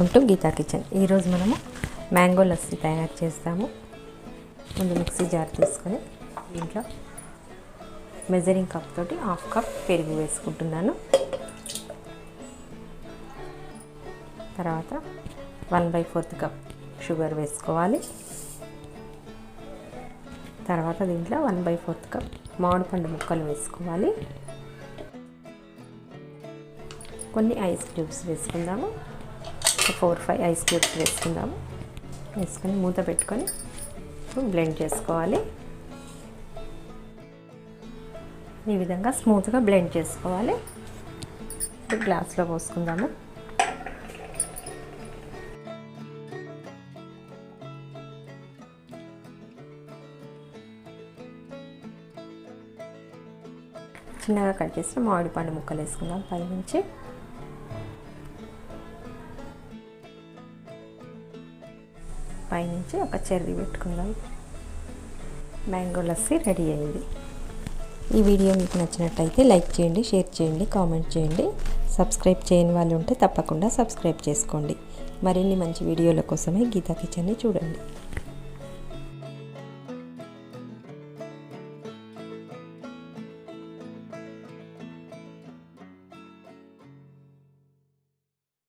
Welcome to Gita kitchen. ఈరోజు మనము mango lassi తయారు చేస్తాము. ముందు మిక్సీ జార్ తీసుకొని దీంట్లో మెజరింగ్ కప్ తోటి 1/2 కప్ పెరుగు వేసుకుంటున్నాను. తర్వాత 1/4 కప్ షుగర్ వేసుకోవాలి. తర్వాత దీంట్లో 1/4 కప్ మామిడిపండు ముక్కలు వేసుకోవాలి. కొన్ని ఐస్ క్యూబ్స్ వేసుకుందాము. 4-5 ఐస్ క్యూబ్స్ వేసుకుందాము. వేసుకొని మూత పెట్టుకొని బ్లెండ్ చేసుకోవాలి. ఈ విధంగా స్మూత్గా బ్లెండ్ చేసుకోవాలి. గ్లాస్లో పోసుకుందాము. చిన్నగా కట్ చేసిన మామిడిపండు ముక్కలు వేసుకుందాం. పైనుంచి ఒక చెర్రీ పెట్టుకుందాం. మ్యాంగో లస్సీ రెడీ అయింది. ఈ వీడియో మీకు నచ్చినట్టయితే లైక్ చేయండి, షేర్ చేయండి, కామెంట్ చేయండి. సబ్స్క్రైబ్ చేయని వాళ్ళు ఉంటే తప్పకుండా సబ్స్క్రైబ్ చేసుకోండి. మరిన్ని మంచి వీడియోల కోసమే గీతా కిచెన్ని చూడండి.